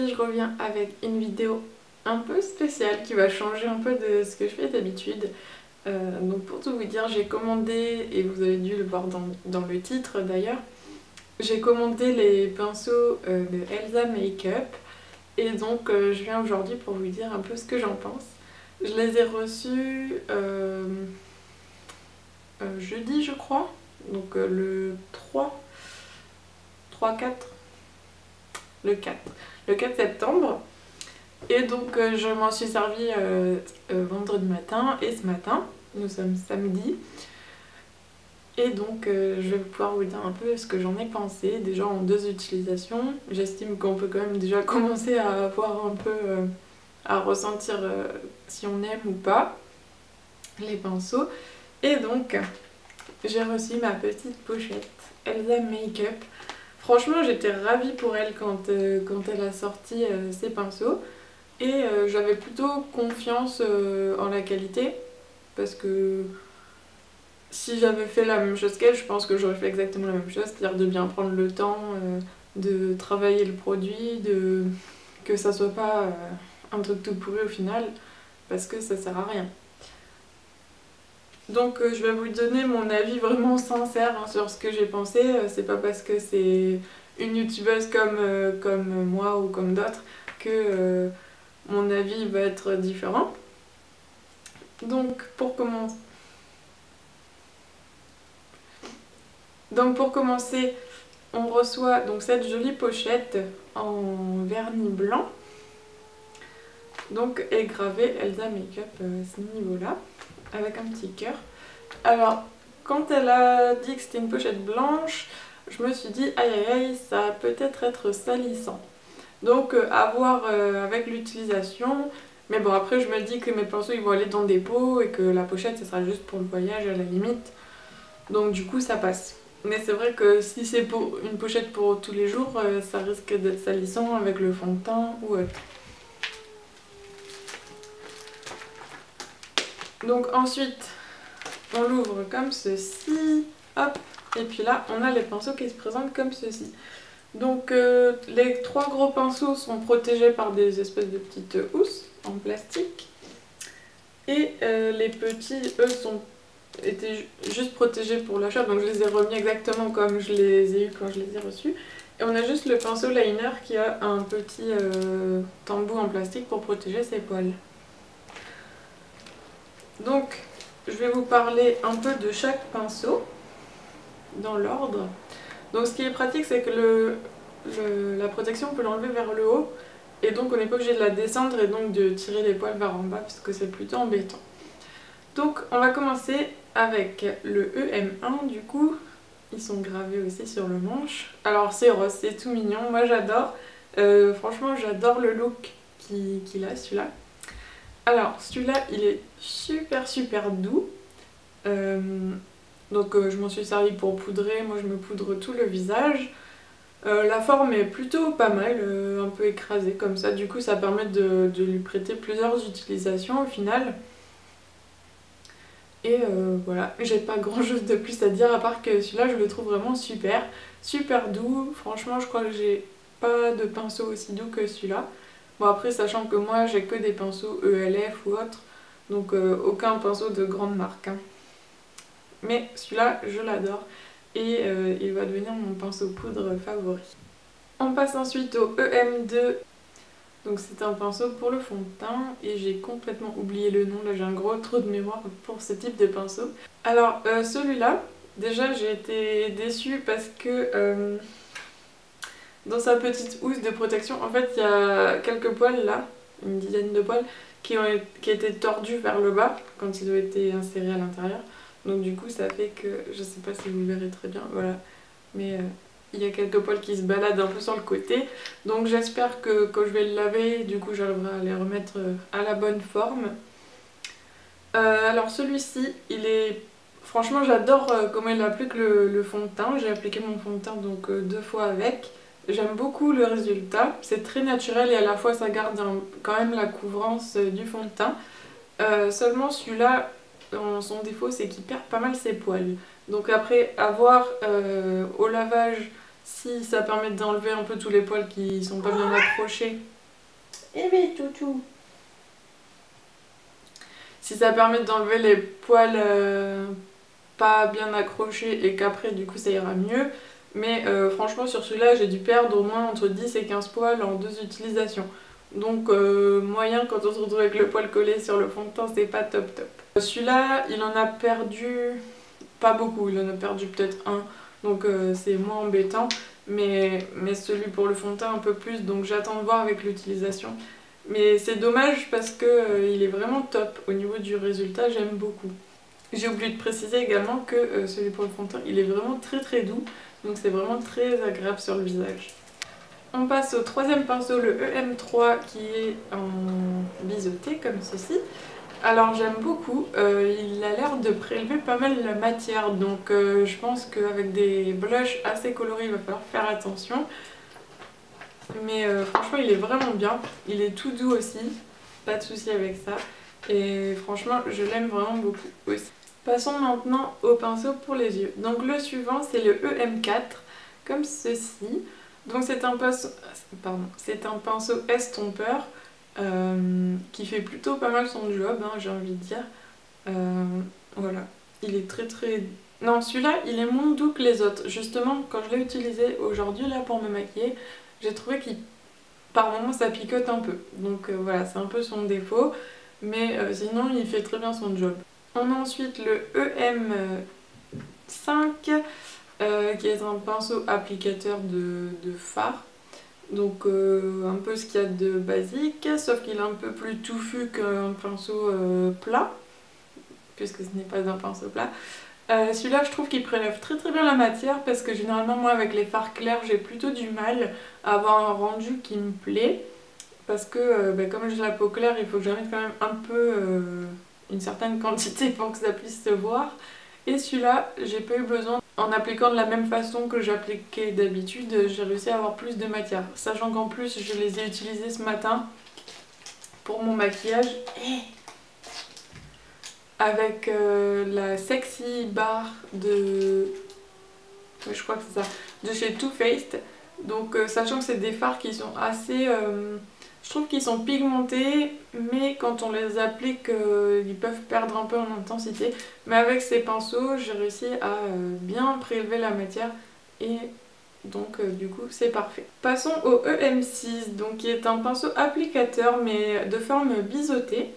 Aujourd'hui je reviens avec une vidéo un peu spéciale qui va changer un peu de ce que je fais d'habitude. Donc pour tout vous dire, j'ai commandé, et vous avez dû le voir dans le titre d'ailleurs, j'ai commandé les pinceaux de Elsa Makeup et donc je viens aujourd'hui pour vous dire un peu ce que j'en pense. Je les ai reçus jeudi je crois, donc le 4 le 4 septembre. Et donc je m'en suis servi vendredi matin et ce matin, nous sommes samedi. Et donc je vais pouvoir vous dire un peu ce que j'en ai pensé, déjà en 2 utilisations. J'estime qu'on peut quand même déjà commencer à voir un peu, à ressentir si on aime ou pas les pinceaux. Et donc j'ai reçu ma petite pochette Elsa Makeup. Franchement j'étais ravie pour elle quand elle a sorti ses pinceaux. Et j'avais plutôt confiance en la qualité, parce que si j'avais fait la même chose qu'elle, je pense que j'aurais fait exactement la même chose, c'est-à-dire de bien prendre le temps de travailler le produit, que ça soit pas un truc tout pourri au final, parce que ça sert à rien. Donc je vais vous donner mon avis vraiment sincère sur ce que j'ai pensé. C'est pas parce que c'est une youtubeuse comme moi ou comme d'autres que mon avis va être différent. Donc pour commencer, on reçoit donc cette jolie pochette en vernis blanc, donc est gravé Elsa Makeup à ce niveau-là, avec un petit cœur. Alors quand elle a dit que c'était une pochette blanche, je me suis dit aïe aïe aïe, ça va peut-être être salissant. Donc à voir avec l'utilisation. Mais bon, après je me dis que mes pinceaux ils vont aller dans des pots et que la pochette ce sera juste pour le voyage à la limite. Donc du coup ça passe. Mais c'est vrai que si c'est pour une pochette pour tous les jours, ça risque d'être salissant avec le fond de teint ou autre. Donc ensuite on l'ouvre comme ceci, hop, et puis là on a les pinceaux qui se présentent comme ceci. Donc les 3 gros pinceaux sont protégés par des espèces de petites housses en plastique. Et les petits, eux, étaient juste protégés pour l'achat, donc je les ai remis exactement comme je les ai eu quand je les ai reçus. Et on a juste le pinceau liner qui a un petit embout en plastique pour protéger ses poils. Donc je vais vous parler un peu de chaque pinceau dans l'ordre. Donc ce qui est pratique, c'est que la protection on peut l'enlever vers le haut et donc on n'est pas obligé de la descendre et donc de tirer les poils vers en bas parce que c'est plutôt embêtant. Donc on va commencer avec le EM1 du coup, ils sont gravés aussi sur le manche. Alors c'est rose, c'est tout mignon, moi j'adore, franchement j'adore le look qu'il a celui-là. Alors celui-là il est super doux. Donc je m'en suis servi pour poudrer, moi je me poudre tout le visage. La forme est plutôt pas mal, un peu écrasée comme ça, du coup ça permet de lui prêter plusieurs utilisations au final. Et voilà, j'ai pas grand chose de plus à dire à part que celui-là je le trouve vraiment super doux. Franchement je crois que j'ai pas de pinceau aussi doux que celui-là. Bon après sachant que moi j'ai que des pinceaux ELF ou autres, donc aucun pinceau de grande marque. Hein. Mais celui-là je l'adore et il va devenir mon pinceau poudre favori. On passe ensuite au EM2. Donc c'est un pinceau pour le fond de teint et j'ai complètement oublié le nom, là j'ai un gros trou de mémoire pour ce type de pinceau. Alors celui-là, déjà j'ai été déçue parce que dans sa petite housse de protection, en fait il y a quelques poils là, une dizaine de poils, qui étaient tordus vers le bas quand ils ont été insérés à l'intérieur. Donc du coup ça fait que, je sais pas si vous le verrez très bien, voilà, mais il y a quelques poils qui se baladent un peu sur le côté. Donc j'espère que quand je vais le laver, du coup j'arriverai à les remettre à la bonne forme. Alors celui-ci, il est... Franchement j'adore comment il applique le fond de teint. J'ai appliqué mon fond de teint donc 2 fois avec. J'aime beaucoup le résultat. C'est très naturel et à la fois ça garde quand même la couvrance du fond de teint. Seulement celui-là, son défaut c'est qu'il perd pas mal ses poils. Donc après, à voir au lavage si ça permet d'enlever un peu tous les poils qui sont pas bien accrochés Eh oui, toutou. Si ça permet d'enlever les poils pas bien accrochés et qu'après du coup ça ira mieux. Mais franchement sur celui-là j'ai dû perdre au moins entre 10 et 15 poils en 2 utilisations. Donc moyen quand on se retrouve avec le poil collé sur le fond de teint, c'est pas top top. Celui-là il en a perdu pas beaucoup, il en a perdu peut-être un. Donc c'est moins embêtant. Mais celui pour le fond de teint un peu plus, donc j'attends de voir avec l'utilisation. Mais c'est dommage parce que il est vraiment top au niveau du résultat, j'aime beaucoup. J'ai oublié de préciser également que celui pour le fond de teint, il est vraiment très doux, donc c'est vraiment très agréable sur le visage. On passe au troisième pinceau, le EM3 qui est en biseauté comme ceci. Alors j'aime beaucoup, il a l'air de prélever pas mal la matière, donc je pense qu'avec des blushs assez colorés il va falloir faire attention. Mais franchement il est vraiment bien, il est tout doux aussi, pas de souci avec ça. Et franchement je l'aime vraiment beaucoup aussi. Passons maintenant au pinceau pour les yeux. Donc le suivant c'est le EM4, comme ceci. Donc c'est un pinceau estompeur qui fait plutôt pas mal son job, hein, j'ai envie de dire. Voilà, il est très... Non, celui-là il est moins doux que les autres. Justement quand je l'ai utilisé aujourd'hui là pour me maquiller, j'ai trouvé qu'il par moments ça picote un peu. Donc voilà, c'est un peu son défaut. Mais sinon il fait très bien son job. On a ensuite le EM5 qui est un pinceau applicateur de fard. Donc un peu ce qu'il y a de basique, sauf qu'il est un peu plus touffu qu'un pinceau plat, puisque ce n'est pas un pinceau plat. Celui-là je trouve qu'il prélève très bien la matière parce que généralement moi avec les fards clairs j'ai plutôt du mal à avoir un rendu qui me plaît. Parce que comme j'ai la peau claire, il faut que j'en mette quand même un peu une certaine quantité pour que ça puisse se voir. Et celui-là, j'ai pas eu besoin. En appliquant de la même façon que j'appliquais d'habitude, j'ai réussi à avoir plus de matière. Sachant qu'en plus, je les ai utilisés ce matin pour mon maquillage. Avec la Sexy Bar de... Ouais, je crois que c'est ça. De chez Too Faced. Donc sachant que c'est des fards qui sont assez... je trouve qu'ils sont pigmentés, mais quand on les applique, ils peuvent perdre un peu en intensité. Mais avec ces pinceaux, j'ai réussi à bien prélever la matière et donc du coup c'est parfait. Passons au EM6, donc, qui est un pinceau applicateur mais de forme biseautée.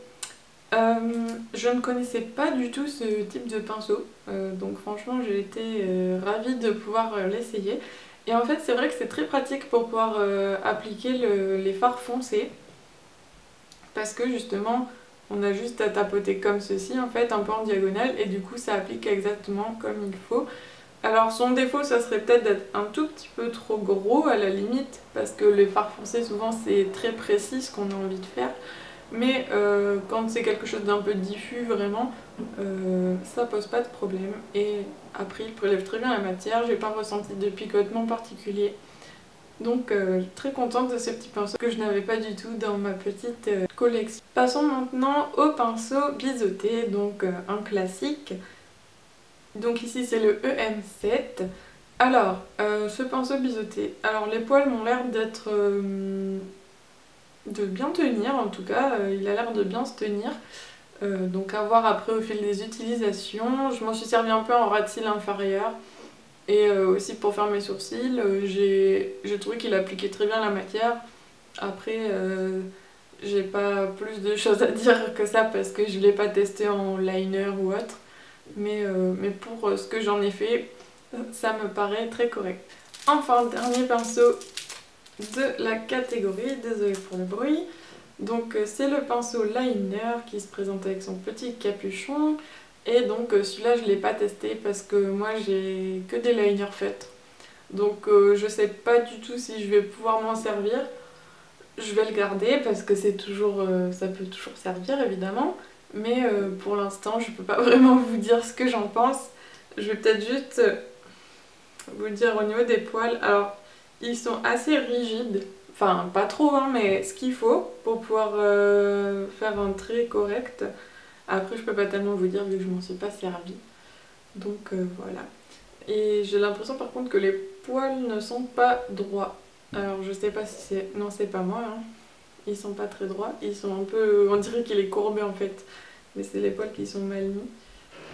Je ne connaissais pas du tout ce type de pinceau, donc franchement j'ai été ravie de pouvoir l'essayer. Et en fait c'est vrai que c'est très pratique pour pouvoir appliquer les fards foncés, parce que justement on a juste à tapoter comme ceci en fait, un peu en diagonale, et du coup ça applique exactement comme il faut. Alors son défaut ça serait peut-être d'être un tout petit peu trop gros à la limite, parce que les fards foncés souvent c'est très précis ce qu'on a envie de faire. Mais quand c'est quelque chose d'un peu diffus vraiment, ça pose pas de problème. Et après il prélève très bien la matière, j'ai pas ressenti de picotement particulier. Donc très contente de ce petit pinceau que je n'avais pas du tout dans ma petite collection. Passons maintenant au pinceau biseauté, donc un classique. Donc ici c'est le EM7. Alors, ce pinceau biseauté, alors les poils m'ont l'air d'être... de bien tenir en tout cas, il a l'air de bien se tenir. Donc à voir après au fil des utilisations. Je m'en suis servi un peu en ras de cils inférieur. Et aussi pour faire mes sourcils, j'ai trouvé qu'il appliquait très bien la matière. Après, j'ai pas plus de choses à dire que ça parce que je l'ai pas testé en liner ou autre. Mais pour ce que j'en ai fait, ça me paraît très correct. Enfin, dernier pinceau de la catégorie, désolée pour le bruit. Donc c'est le pinceau liner qui se présente avec son petit capuchon. Et donc celui-là je ne l'ai pas testé parce que moi j'ai que des liners faits. Donc je sais pas du tout si je vais pouvoir m'en servir. Je vais le garder parce que c'est toujours, ça peut toujours servir évidemment. Mais pour l'instant je peux pas vraiment vous dire ce que j'en pense. Je vais peut-être juste vous dire au niveau des poils. Alors ils sont assez rigides. Enfin pas trop hein, mais ce qu'il faut pour pouvoir faire un trait correct. Après je peux pas tellement vous dire vu que je m'en suis pas servi. Donc voilà. Et j'ai l'impression par contre que les poils ne sont pas droits. Alors je sais pas si c'est... Non c'est pas moi hein. ils sont pas très droits, ils sont un peu... on dirait qu'il est courbé en fait, mais c'est les poils qui sont mal mis.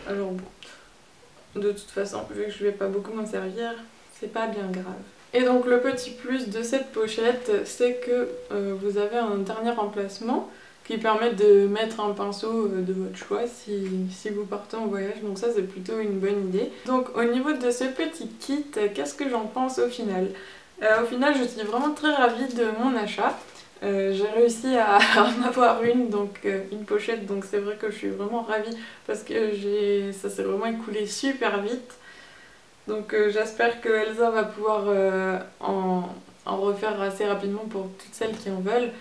Alors bon, de toute façon, vu que je vais pas beaucoup m'en servir, c'est pas bien grave. Et donc le petit plus de cette pochette, c'est que vous avez un dernier emplacement qui permet de mettre un pinceau de votre choix si vous partez en voyage, donc ça c'est plutôt une bonne idée. Donc au niveau de ce petit kit, qu'est-ce que j'en pense au final? Au final je suis vraiment très ravie de mon achat. J'ai réussi à en avoir une, donc une pochette, donc c'est vrai que je suis vraiment ravie parce que ça s'est vraiment écoulé super vite. Donc j'espère que Elsa va pouvoir en refaire assez rapidement pour toutes celles qui en veulent.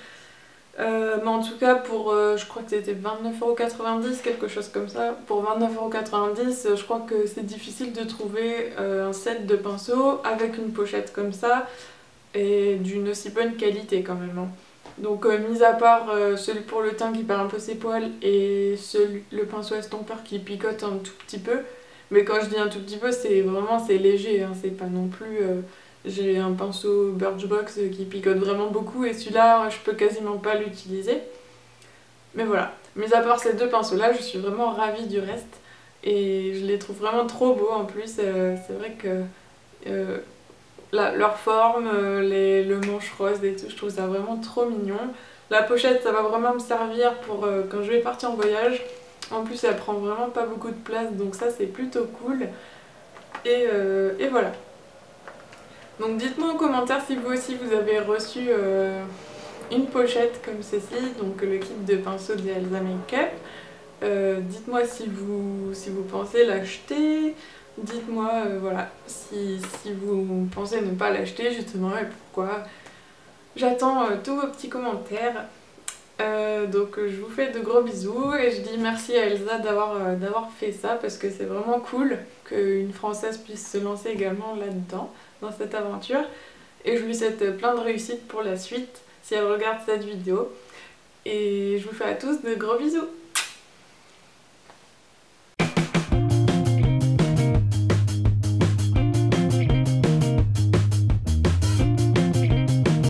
Mais en tout cas pour, je crois que c'était 29,90 €, quelque chose comme ça. Pour 29,90 €, je crois que c'est difficile de trouver un set de pinceaux avec une pochette comme ça et d'une aussi bonne qualité quand même, hein. Donc mis à part celui pour le teint qui perd un peu ses poils et le pinceau estompeur qui picote un tout petit peu, mais quand je dis un tout petit peu, c'est vraiment c'est léger, hein, c'est pas non plus... j'ai un pinceau Birchbox qui picote vraiment beaucoup et celui-là je peux quasiment pas l'utiliser. Mais voilà, mis à part ces deux pinceaux là, je suis vraiment ravie du reste et je les trouve vraiment trop beaux en plus. C'est vrai que leur forme, le manche rose et tout, je trouve ça vraiment trop mignon. La pochette ça va vraiment me servir pour quand je vais partir en voyage. En plus elle prend vraiment pas beaucoup de place, donc ça c'est plutôt cool. Et voilà. Donc dites-moi en commentaire si vous aussi vous avez reçu une pochette comme ceci, donc le kit de pinceau de Elsa Makeup. Dites-moi si vous pensez l'acheter. Dites-moi voilà, si vous pensez ne pas l'acheter justement et pourquoi. J'attends tous vos petits commentaires. Donc je vous fais de gros bisous et je dis merci à Elsa d'avoir fait ça parce que c'est vraiment cool qu'une Française puisse se lancer également là-dedans, dans cette aventure. Et je lui souhaite plein de réussite pour la suite si elle regarde cette vidéo. Et je vous fais à tous de gros bisous.